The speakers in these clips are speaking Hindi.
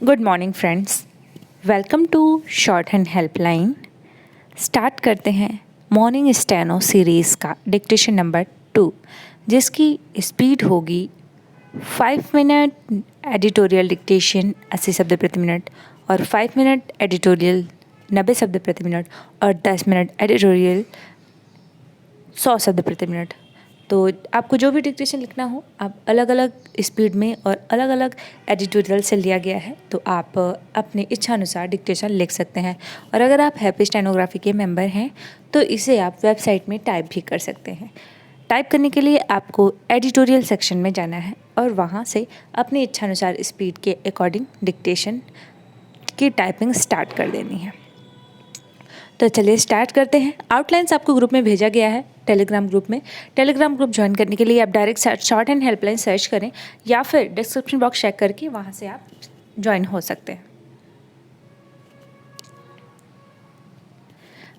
Good morning friends, welcome to short hand helpline. Start करते हैं मॉर्निंग स्टेनो सीरीज़ का डिक्टेशन नंबर 2, जिसकी स्पीड होगी 5 मिनट एडिटोरियल डिक्टेशन 80 शब्द प्रति मिनट और 5 मिनट एडिटोरियल 90 शब्द प्रति मिनट और 10 मिनट एडिटोरियल 100 शब्द प्रति मिनट। तो आपको जो भी डिक्टेशन लिखना हो आप अलग अलग स्पीड में और अलग अलग एडिटोरियल से लिया गया है, तो आप अपने इच्छा अनुसार डिक्टेशन लिख सकते हैं। और अगर आप हैप्पी स्टेनोग्राफी के मेंबर हैं तो इसे आप वेबसाइट में टाइप भी कर सकते हैं। टाइप करने के लिए आपको एडिटोरियल सेक्शन में जाना है और वहाँ से अपनी इच्छा अनुसार स्पीड के अकॉर्डिंग डिक्टेशन की टाइपिंग स्टार्ट कर देनी है। तो चलिए स्टार्ट करते हैं। आउटलाइंस आपको ग्रुप में भेजा गया है, टेलीग्राम ग्रुप में। टेलीग्राम ग्रुप ज्वाइन करने के लिए आप direct short and helpline search करें या फिर डिस्क्रिप्शन बॉक्स चेक करके वहाँ से आप ज्वाइन हो सकते हैं।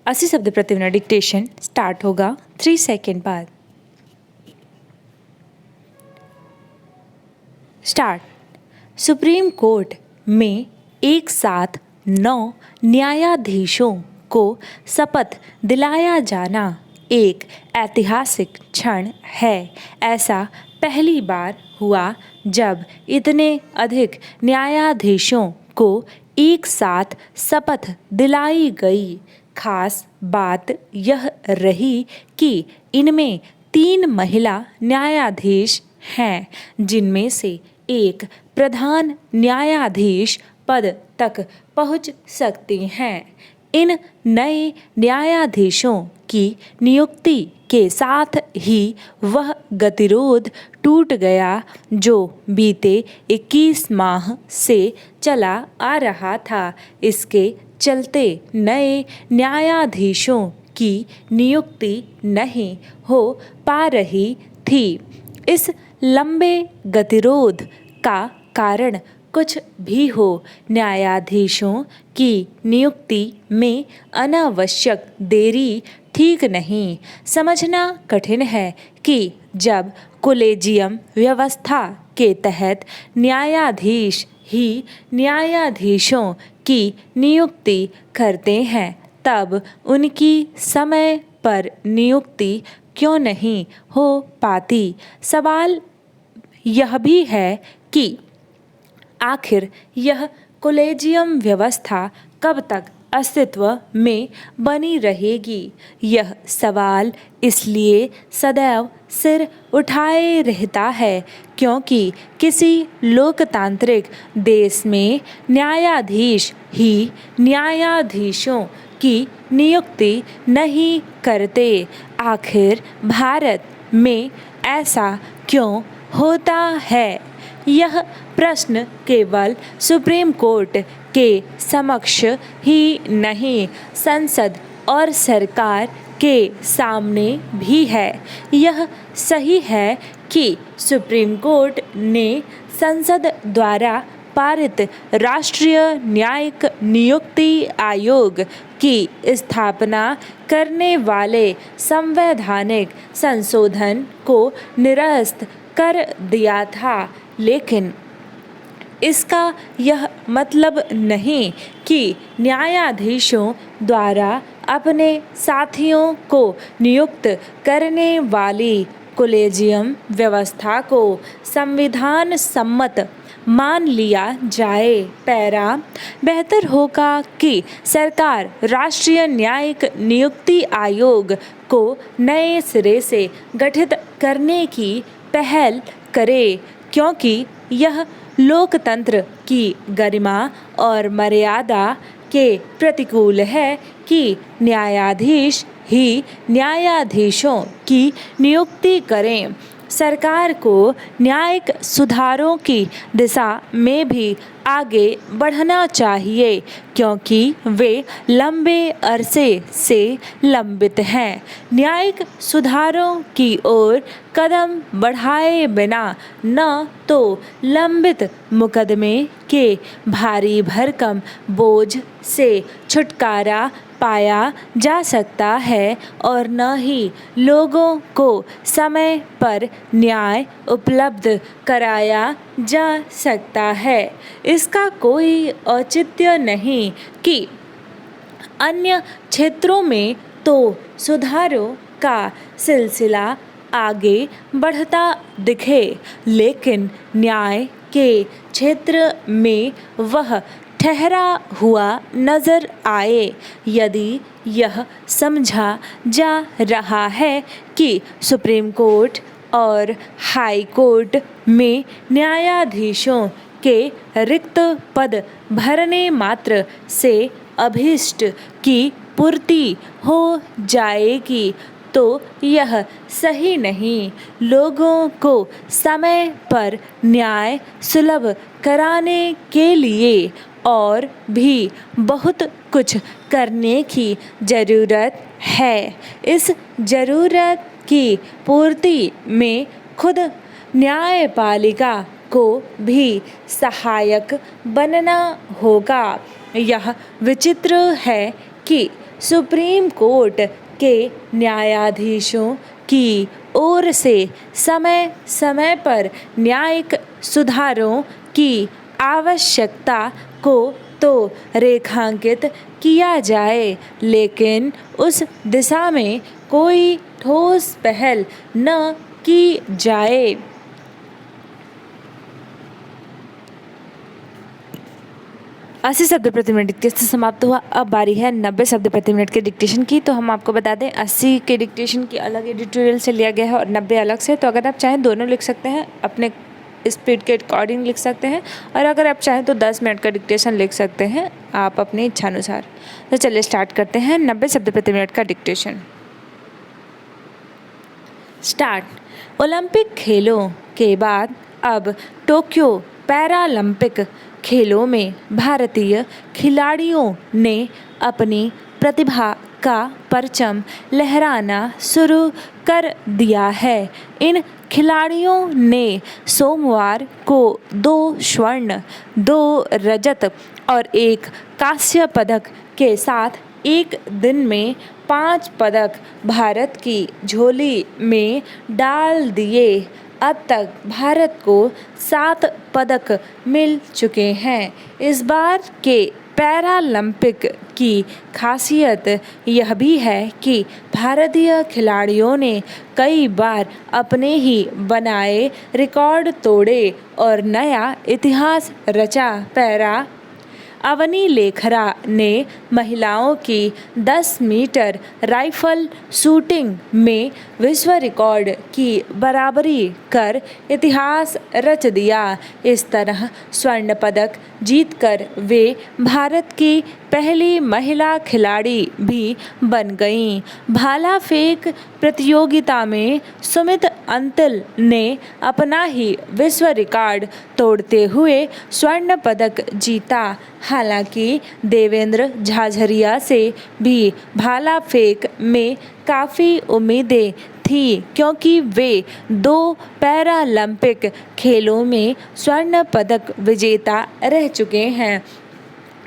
80 शब्द प्रति मिनट डिक्टेशन स्टार्ट होगा 3 सेकेंड बाद। स्टार्ट। सुप्रीम कोर्ट में एक साथ 9 न्यायाधीशों को शपथ दिलाया जाना एक ऐतिहासिक क्षण है। ऐसा पहली बार हुआ जब इतने अधिक न्यायाधीशों को एक साथ शपथ दिलाई गई। खास बात यह रही कि इनमें 3 महिला न्यायाधीश हैं, जिनमें से एक प्रधान न्यायाधीश पद तक पहुंच सकती हैं। इन नए न्यायाधीशों की नियुक्ति के साथ ही वह गतिरोध टूट गया जो बीते 21 माह से चला आ रहा था। इसके चलते नए न्यायाधीशों की नियुक्ति नहीं हो पा रही थी। इस लंबे गतिरोध का कारण कुछ भी हो, न्यायाधीशों की नियुक्ति में अनावश्यक देरी ठीक नहीं। समझना कठिन है कि जब कॉलेजियम व्यवस्था के तहत न्यायाधीश ही न्यायाधीशों की नियुक्ति करते हैं, तब उनकी समय पर नियुक्ति क्यों नहीं हो पाती। सवाल यह भी है कि आखिर यह कॉलेजियम व्यवस्था कब तक अस्तित्व में बनी रहेगी। यह सवाल इसलिए सदैव सिर उठाए रहता है क्योंकि किसी लोकतांत्रिक देश में न्यायाधीश ही न्यायाधीशों की नियुक्ति नहीं करते। आखिर भारत में ऐसा क्यों होता है? यह प्रश्न केवल सुप्रीम कोर्ट के समक्ष ही नहीं, संसद और सरकार के सामने भी है। यह सही है कि सुप्रीम कोर्ट ने संसद द्वारा पारित राष्ट्रीय न्यायिक नियुक्ति आयोग की स्थापना करने वाले संवैधानिक संशोधन को निरस्त कर दिया था, लेकिन इसका यह मतलब नहीं कि न्यायाधीशों द्वारा अपने साथियों को नियुक्त करने वाली कॉलेजियम व्यवस्था को संविधान सम्मत मान लिया जाए। पैरा। बेहतर होगा कि सरकार राष्ट्रीय न्यायिक नियुक्ति आयोग को नए सिरे से गठित करने की पहल करे, क्योंकि यह लोकतंत्र की गरिमा और मर्यादा के प्रतिकूल है कि न्यायाधीश ही न्यायाधीशों की नियुक्ति करें। सरकार को न्यायिक सुधारों की दिशा में भी आगे बढ़ना चाहिए क्योंकि वे लंबे अरसे से लंबित हैं। न्यायिक सुधारों की ओर कदम बढ़ाए बिना न तो लंबित मुकदमे के भारी भरकम बोझ से छुटकारा पाया जा सकता है और न ही लोगों को समय पर न्याय उपलब्ध कराया जा सकता है। इसका कोई औचित्य नहीं कि अन्य क्षेत्रों में तो सुधारों का सिलसिला आगे बढ़ता दिखे, लेकिन न्याय के क्षेत्र में वह ठहरा हुआ नजर आए। यदि यह समझा जा रहा है कि सुप्रीम कोर्ट और हाई कोर्ट में न्यायाधीशों के रिक्त पद भरने मात्र से अभीष्ट की पूर्ति हो जाएगी तो यह सही नहीं। लोगों को समय पर न्याय सुलभ कराने के लिए और भी बहुत कुछ करने की ज़रूरत है। इस ज़रूरत की पूर्ति में खुद न्यायपालिका को भी सहायक बनना होगा। यह विचित्र है कि सुप्रीम कोर्ट के न्यायाधीशों की ओर से समय समय पर न्यायिक सुधारों की आवश्यकता को तो रेखांकित किया जाए, लेकिन उस दिशा में कोई ठोस पहल न की जाए। 80 शब्द प्रति मिनट के से समाप्त हुआ। अब बारी है 90 शब्द प्रति मिनट के डिक्टेशन की। तो हम आपको बता दें 80 के डिक्टेशन की अलग एडिटोरियल से लिया गया है और 90 अलग से। तो अगर आप चाहें दोनों लिख सकते हैं, अपने स्पीड के अकॉर्डिंग लिख सकते हैं, और अगर आप चाहें तो 10 मिनट का डिक्टेशन लिख सकते हैं आप अपनी इच्छानुसार। तो चलिए स्टार्ट करते हैं 90 शब्द प्रति मिनट का डिक्टेशन। स्टार्ट। ओलंपिक खेलों के बाद अब टोक्यो पैरालंपिक खेलों में भारतीय खिलाड़ियों ने अपनी प्रतिभा का परचम लहराना शुरू कर दिया है। इन खिलाड़ियों ने सोमवार को 2 स्वर्ण, 2 रजत और 1 कांस्य पदक के साथ एक दिन में 5 पदक भारत की झोली में डाल दिए। अब तक भारत को 7 पदक मिल चुके हैं। इस बार के पैरालंपिक की खासियत यह भी है कि भारतीय खिलाड़ियों ने कई बार अपने ही बनाए रिकॉर्ड तोड़े और नया इतिहास रचा। पैरा अवनी लेखरा ने महिलाओं की 10 मीटर राइफल शूटिंग में विश्व रिकॉर्ड की बराबरी कर इतिहास रच दिया। इस तरह स्वर्ण पदक जीतकर वे भारत की पहली महिला खिलाड़ी भी बन गईं। भाला फेंक प्रतियोगिता में सुमित अंतिल ने अपना ही विश्व रिकॉर्ड तोड़ते हुए स्वर्ण पदक जीता। हालांकि देवेंद्र झाझरिया से भी भाला फेंक में काफ़ी उम्मीदें थी, क्योंकि वे 2 पैरालंपिक खेलों में स्वर्ण पदक विजेता रह चुके हैं,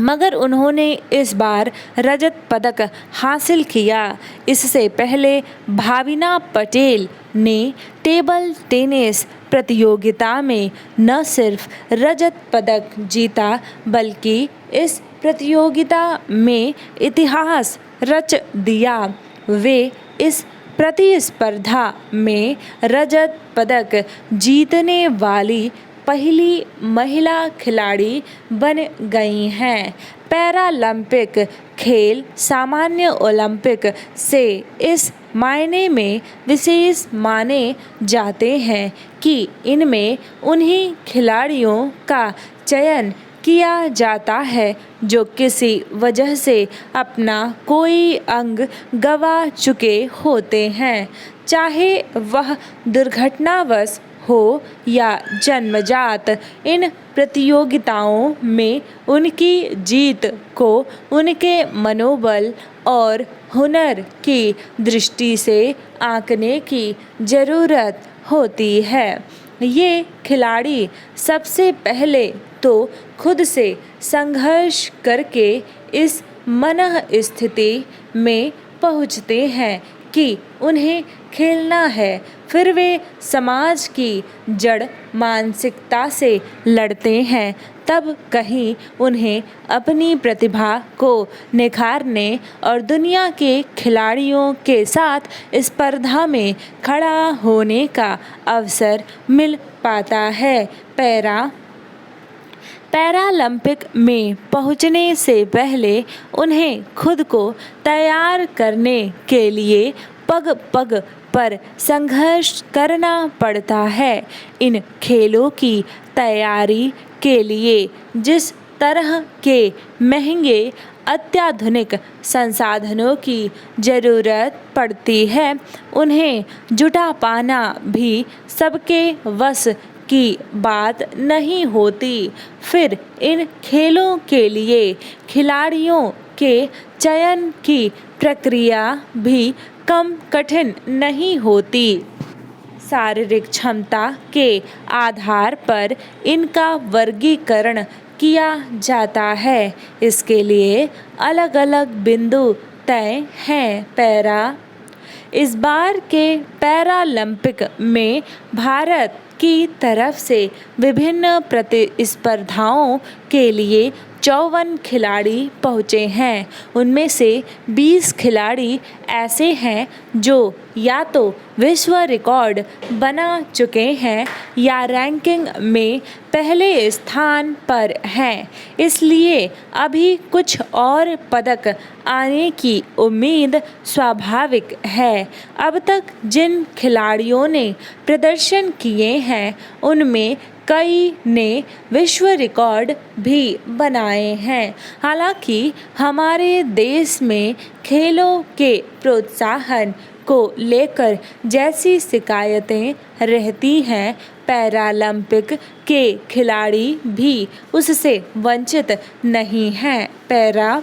मगर उन्होंने इस बार रजत पदक हासिल किया। इससे पहले भाविना पटेल ने टेबल टेनिस प्रतियोगिता में न सिर्फ रजत पदक जीता, बल्कि इस प्रतियोगिता में इतिहास रच दिया। वे इस प्रतिस्पर्धा में रजत पदक जीतने वाली पहली महिला खिलाड़ी बन गई हैं। पैरालंपिक खेल सामान्य ओलंपिक से इस मायने में विशेष माने जाते हैं कि इनमें उन्हीं खिलाड़ियों का चयन किया जाता है जो किसी वजह से अपना कोई अंग गंवा चुके होते हैं, चाहे वह दुर्घटनावश हो या जन्मजात। इन प्रतियोगिताओं में उनकी जीत को उनके मनोबल और हुनर की दृष्टि से आंकने की ज़रूरत होती है। ये खिलाड़ी सबसे पहले तो खुद से संघर्ष करके इस मन स्थिति में पहुँचते हैं कि उन्हें खेलना है। फिर वे समाज की जड़ मानसिकता से लड़ते हैं। तब कहीं उन्हें अपनी प्रतिभा को निखारने और दुनिया के खिलाड़ियों के साथ स्पर्धा में खड़ा होने का अवसर मिल पाता है। पैरालंपिक में पहुंचने से पहले उन्हें खुद को तैयार करने के लिए पग पग पर संघर्ष करना पड़ता है। इन खेलों की तैयारी के लिए जिस तरह के महंगे अत्याधुनिक संसाधनों की ज़रूरत पड़ती है, उन्हें जुटा पाना भी सबके वश की बात नहीं होती। फिर इन खेलों के लिए खिलाड़ियों के चयन की प्रक्रिया भी कम कठिन नहीं होती। शारीरिक क्षमता के आधार पर इनका वर्गीकरण किया जाता है। इसके लिए अलग अलग बिंदु तय हैं। इस बार के पैरालंपिक में भारत की तरफ से विभिन्न प्रतिस्पर्धाओं के लिए 54 खिलाड़ी पहुँचे हैं। उनमें से 20 खिलाड़ी ऐसे हैं जो या तो विश्व रिकॉर्ड बना चुके हैं या रैंकिंग में पहले स्थान पर हैं। इसलिए अभी कुछ और पदक आने की उम्मीद स्वाभाविक है। अब तक जिन खिलाड़ियों ने प्रदर्शन किए हैं, उनमें कई ने विश्व रिकॉर्ड भी बनाए हैं। हालांकि हमारे देश में खेलों के प्रोत्साहन को लेकर जैसी शिकायतें रहती हैं, पैरालंपिक के खिलाड़ी भी उससे वंचित नहीं हैं।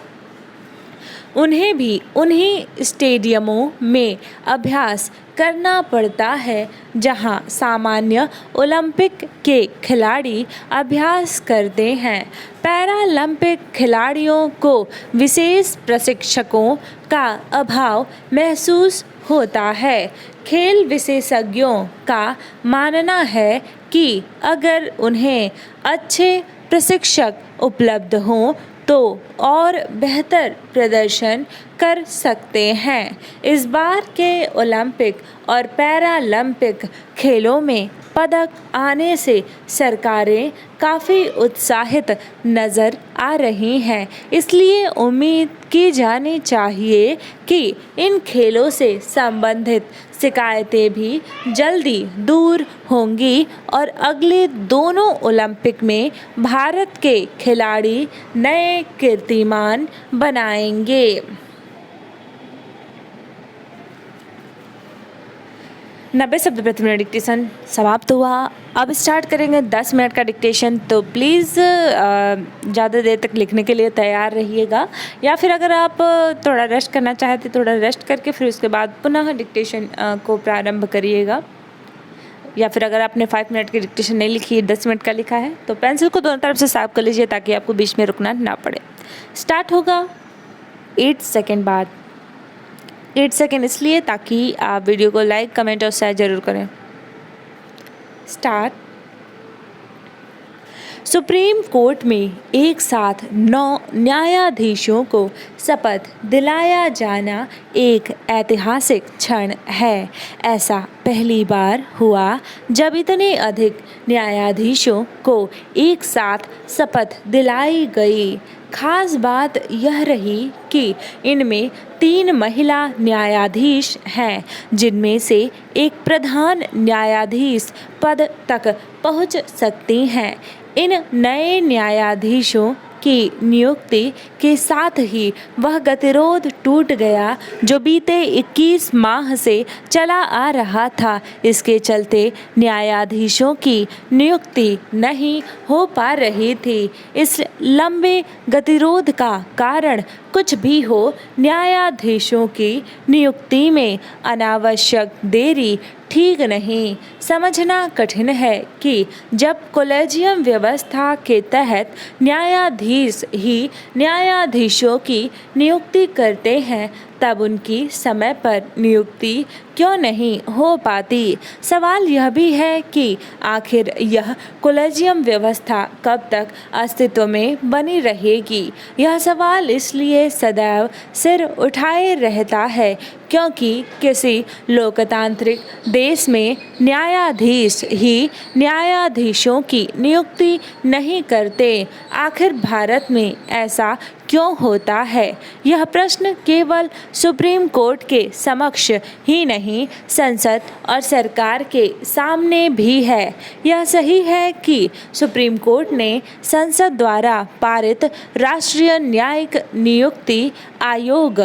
उन्हें भी उन्हीं स्टेडियमों में अभ्यास करना पड़ता है जहां सामान्य ओलंपिक के खिलाड़ी अभ्यास करते हैं। पैरालंपिक खिलाड़ियों को विशेष प्रशिक्षकों का अभाव महसूस होता है। खेल विशेषज्ञों का मानना है कि अगर उन्हें अच्छे प्रशिक्षक उपलब्ध हों तो और बेहतर प्रदर्शन कर सकते हैं। इस बार के ओलंपिक और पैरालंपिक खेलों में पदक आने से सरकारें काफ़ी उत्साहित नज़र आ रही हैं। इसलिए उम्मीद की जानी चाहिए कि इन खेलों से संबंधित शिकायतें भी जल्दी दूर होंगी और अगले दोनों ओलंपिक में भारत के खिलाड़ी नए कीर्तिमान बनाएंगे। 90 शब्द प्रति मिनट डिक्टेशन समाप्त हुआ। अब स्टार्ट करेंगे 10 मिनट का डिक्टेशन। तो प्लीज़ ज़्यादा देर तक लिखने के लिए तैयार रहिएगा, या फिर अगर आप थोड़ा रेस्ट करना चाहते थोड़ा रेस्ट करके फिर उसके बाद पुनः डिक्टेशन को प्रारंभ करिएगा। या फिर अगर आपने 5 मिनट की डिक्टेशन नहीं लिखी, 10 मिनट का लिखा है, तो पेंसिल को दोनों तरफ से साफ कर लीजिए ताकि आपको बीच में रुकना ना पड़े। स्टार्ट होगा 8 सेकेंड बाद। 8 सेकेंड इसलिए ताकि आप वीडियो को लाइक, कमेंट और शेयर ज़रूर करें। स्टार्ट। सुप्रीम कोर्ट में एक साथ 9 न्यायाधीशों को शपथ दिलाया जाना एक ऐतिहासिक क्षण है। ऐसा पहली बार हुआ जब इतने अधिक न्यायाधीशों को एक साथ शपथ दिलाई गई। खास बात यह रही कि इनमें 3 महिला न्यायाधीश हैं, जिनमें से एक प्रधान न्यायाधीश पद तक पहुंच सकती हैं। इन नए न्यायाधीशों की नियुक्ति के साथ ही वह गतिरोध टूट गया जो बीते 21 माह से चला आ रहा था। इसके चलते न्यायाधीशों की नियुक्ति नहीं हो पा रही थी। इस लंबे गतिरोध का कारण कुछ भी हो, न्यायाधीशों की नियुक्ति में अनावश्यक देरी ठीक नहीं। समझना कठिन है कि जब कॉलेजियम व्यवस्था के तहत न्यायाधीश ही न्यायाधीशों की नियुक्ति करते हैं तब उनकी समय पर नियुक्ति क्यों नहीं हो पाती। सवाल यह भी है कि आखिर यह कॉलेजियम व्यवस्था कब तक अस्तित्व में बनी रहेगी। यह सवाल इसलिए सदैव सिर उठाए रहता है क्योंकि किसी लोकतांत्रिक देश में न्यायाधीश ही न्यायाधीशों की नियुक्ति नहीं करते। आखिर भारत में ऐसा क्यों होता है? यह प्रश्न केवल सुप्रीम कोर्ट के समक्ष ही नहीं, संसद और सरकार के सामने भी है। यह सही है कि सुप्रीम कोर्ट ने संसद द्वारा पारित राष्ट्रीय न्यायिक नियुक्ति आयोग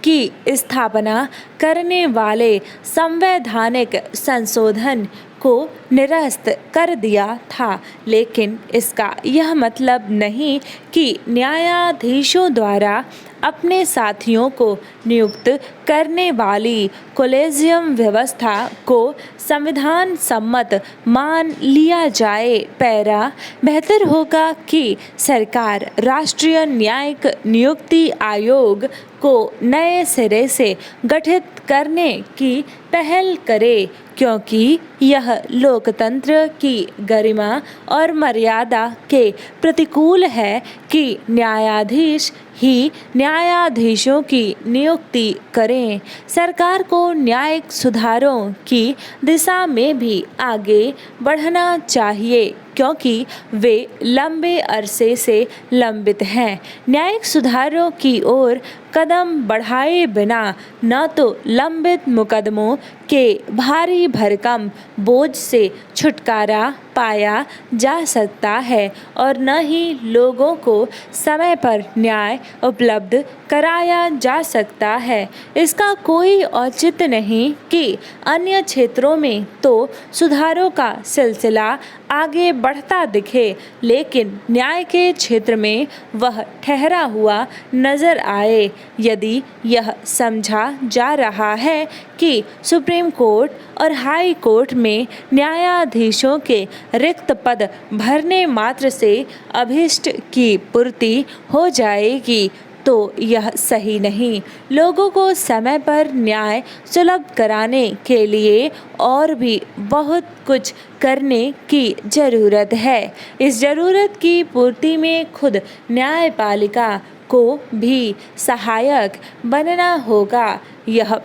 की स्थापना करने वाले संवैधानिक संशोधन को निरस्त कर दिया था, लेकिन इसका यह मतलब नहीं कि न्यायाधीशों द्वारा अपने साथियों को नियुक्त करने वाली कॉलेजियम व्यवस्था को संविधान सम्मत मान लिया जाए। पैरा बेहतर होगा कि सरकार राष्ट्रीय न्यायिक नियुक्ति आयोग को नए सिरे से गठित करने की पहल करे क्योंकि यह लोकतंत्र की गरिमा और मर्यादा के प्रतिकूल है कि न्यायाधीश ही न्यायाधीशों की नियुक्ति करें। सरकार को न्यायिक सुधारों की दिशा में भी आगे बढ़ना चाहिए क्योंकि वे लंबे अरसे से लंबित हैं। न्यायिक सुधारों की ओर कदम बढ़ाए बिना न तो लंबित मुकदमों के भारी भरकम बोझ से छुटकारा पाया जा सकता है और न ही लोगों को समय पर न्याय उपलब्ध कराया जा सकता है। इसका कोई औचित्य नहीं कि अन्य क्षेत्रों में तो सुधारों का सिलसिला आगे बढ़ता दिखे, लेकिन न्याय के क्षेत्र में वह ठहरा हुआ नजर आए। यदि यह समझा जा रहा है कि सुप्रीम कोर्ट और हाई कोर्ट में न्यायाधीशों के रिक्त पद भरने मात्र से अभीष्ट की पूर्ति हो जाएगी, तो यह सही नहीं। लोगों को समय पर न्याय सुलभ कराने के लिए और भी बहुत कुछ करने की ज़रूरत है। इस ज़रूरत की पूर्ति में खुद न्यायपालिका को भी सहायक बनना होगा। यह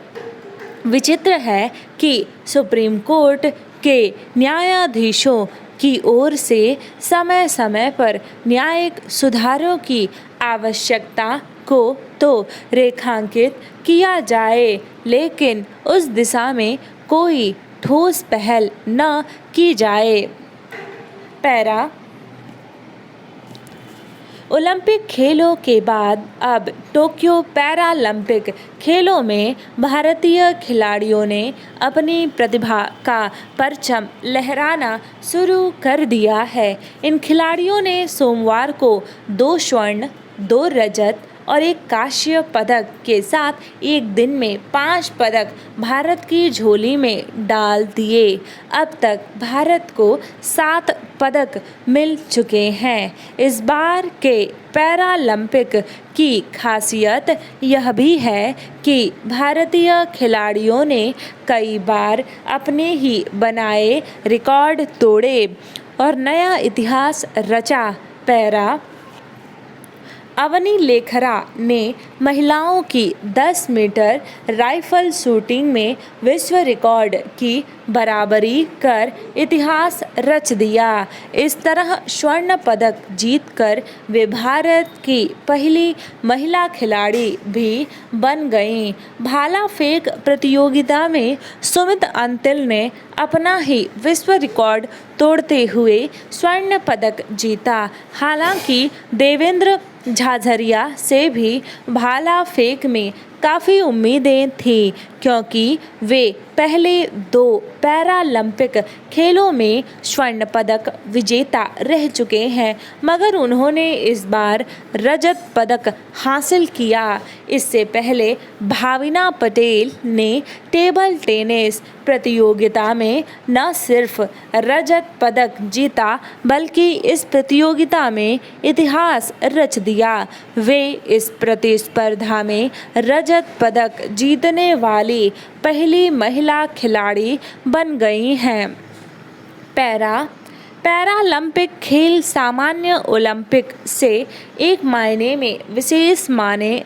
विचित्र है कि सुप्रीम कोर्ट के न्यायाधीशों की ओर से समय समय पर न्यायिक सुधारों की आवश्यकता को तो रेखांकित किया जाए, लेकिन उस दिशा में कोई ठोस पहल न की जाए। पैरा ओलंपिक खेलों के बाद अब टोक्यो पैरालंपिक खेलों में भारतीय खिलाड़ियों ने अपनी प्रतिभा का परचम लहराना शुरू कर दिया है। इन खिलाड़ियों ने सोमवार को 2 स्वर्ण, 2 रजत और 1 कांस्य पदक के साथ एक दिन में 5 पदक भारत की झोली में डाल दिए। अब तक भारत को 7 पदक मिल चुके हैं। इस बार के पैरालंपिक की खासियत यह भी है कि भारतीय खिलाड़ियों ने कई बार अपने ही बनाए रिकॉर्ड तोड़े और नया इतिहास रचा। पैरा अवनी लेखरा ने महिलाओं की 10 मीटर राइफल शूटिंग में विश्व रिकॉर्ड की बराबरी कर इतिहास रच दिया। इस तरह स्वर्ण पदक जीतकर वे भारत की पहली महिला खिलाड़ी भी बन गईं। भाला फेंक प्रतियोगिता में सुमित अंतिल ने अपना ही विश्व रिकॉर्ड तोड़ते हुए स्वर्ण पदक जीता। हालांकि देवेंद्र झाझरिया से भी भाला फेंक में काफ़ी उम्मीदें थीं क्योंकि वे पहले 2 पैरालंपिक खेलों में स्वर्ण पदक विजेता रह चुके हैं, मगर उन्होंने इस बार रजत पदक हासिल किया। इससे पहले भाविना पटेल ने टेबल टेनिस प्रतियोगिता में न सिर्फ रजत पदक जीता बल्कि इस प्रतियोगिता में इतिहास रच दिया। वे इस प्रतिस्पर्धा में रजत पदक जीतने वाली पहली महिला खिलाड़ी बन गई हैं। पैरालंपिक खेल सामान्य ओलंपिक से एक मायने में विशेष माने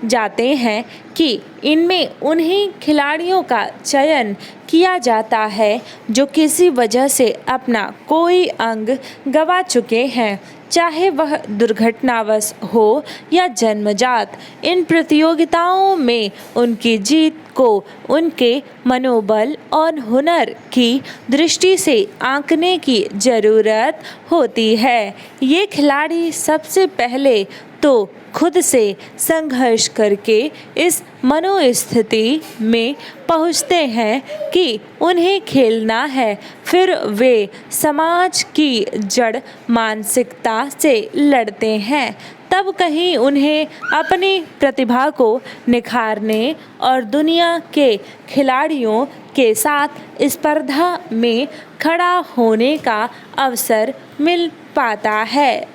जाते हैं कि इनमें उन्हीं खिलाड़ियों का चयन किया जाता है जो किसी वजह से अपना कोई अंग गंवा चुके हैं, चाहे वह दुर्घटनावश हो या जन्मजात। इन प्रतियोगिताओं में उनकी जीत को उनके मनोबल और हुनर की दृष्टि से आंकने की ज़रूरत होती है। ये खिलाड़ी सबसे पहले तो खुद से संघर्ष करके इस मनोस्थिति में पहुंचते हैं कि उन्हें खेलना है, फिर वे समाज की जड़ मानसिकता से लड़ते हैं। तब कहीं उन्हें अपनी प्रतिभा को निखारने और दुनिया के खिलाड़ियों के साथ स्पर्धा में खड़ा होने का अवसर मिल पाता है।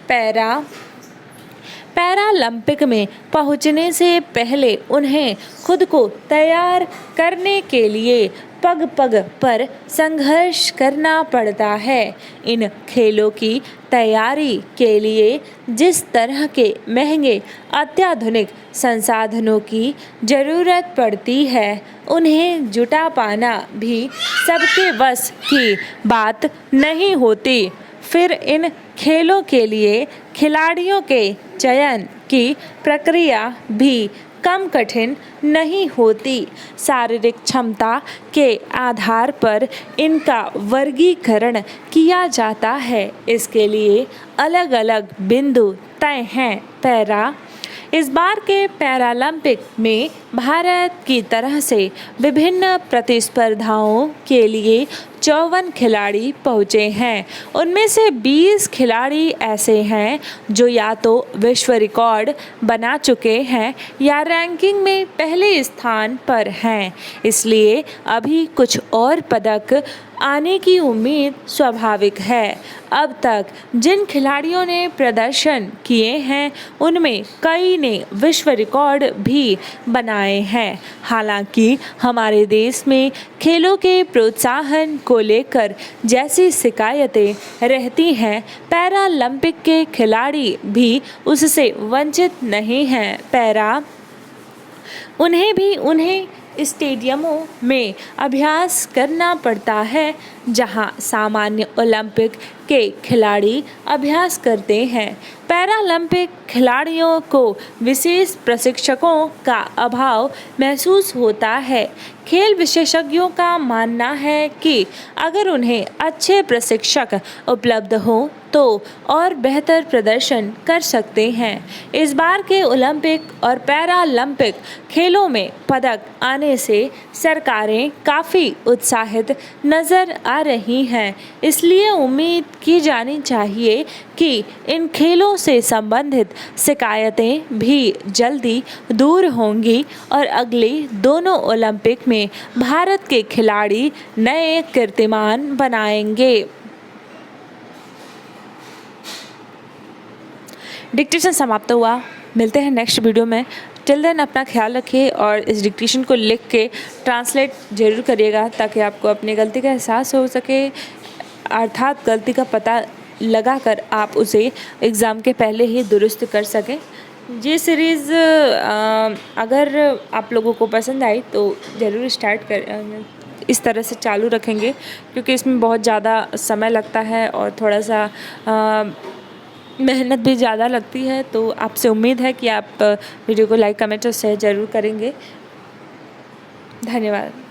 पैरालंपिक में पहुंचने से पहले उन्हें खुद को तैयार करने के लिए पग पग पर संघर्ष करना पड़ता है। इन खेलों की तैयारी के लिए जिस तरह के महंगे अत्याधुनिक संसाधनों की ज़रूरत पड़ती है, उन्हें जुटा पाना भी सबके बस की बात नहीं होती। फिर इन खेलों के लिए खिलाड़ियों के चयन की प्रक्रिया भी कम कठिन नहीं होती। शारीरिक क्षमता के आधार पर इनका वर्गीकरण किया जाता है। इसके लिए अलग अलग बिंदु तय हैं। इस बार के पैरालंपिक में भारत की तरह से विभिन्न प्रतिस्पर्धाओं के लिए 54 खिलाड़ी पहुँचे हैं। उनमें से 20 खिलाड़ी ऐसे हैं जो या तो विश्व रिकॉर्ड बना चुके हैं या रैंकिंग में पहले स्थान पर हैं। इसलिए अभी कुछ और पदक आने की उम्मीद स्वाभाविक है। अब तक जिन खिलाड़ियों ने प्रदर्शन किए हैं उनमें कई ने विश्व रिकॉर्ड भी बनाए हैं। हालांकि हमारे देश में खेलों के प्रोत्साहन को लेकर जैसी शिकायतें रहती हैं, पैरालंपिक के खिलाड़ी भी उससे वंचित नहीं हैं। उन्हें स्टेडियमों में अभ्यास करना पड़ता है जहां सामान्य ओलंपिक के खिलाड़ी अभ्यास करते हैं। पैरालंपिक खिलाड़ियों को विशेष प्रशिक्षकों का अभाव महसूस होता है। खेल विशेषज्ञों का मानना है कि अगर उन्हें अच्छे प्रशिक्षक उपलब्ध हों तो और बेहतर प्रदर्शन कर सकते हैं। इस बार के ओलंपिक और पैरालंपिक खेलों में पदक आने से सरकारें काफ़ी उत्साहित नज़र आ रही हैं। इसलिए उम्मीद की जानी चाहिए कि इन खेलों से संबंधित शिकायतें भी जल्दी दूर होंगी और अगले दोनों ओलंपिक में भारत के खिलाड़ी नए कीर्तिमान बनाएंगे। डिक्टेशन समाप्त हुआ। मिलते हैं नेक्स्ट वीडियो में। टिल देन अपना ख्याल रखिए और इस डिक्टेशन को लिख के ट्रांसलेट ज़रूर करिएगा ताकि आपको अपनी गलती का एहसास हो सके, अर्थात गलती का पता लगाकर आप उसे एग्ज़ाम के पहले ही दुरुस्त कर सकें। ये सीरीज़ अगर आप लोगों को पसंद आई तो ज़रूर इस तरह से चालू रखेंगे क्योंकि इसमें बहुत ज़्यादा समय लगता है और थोड़ा सा मेहनत भी ज़्यादा लगती है। तो आपसे उम्मीद है कि आप वीडियो को लाइक, कमेंट और शेयर ज़रूर करेंगे। धन्यवाद।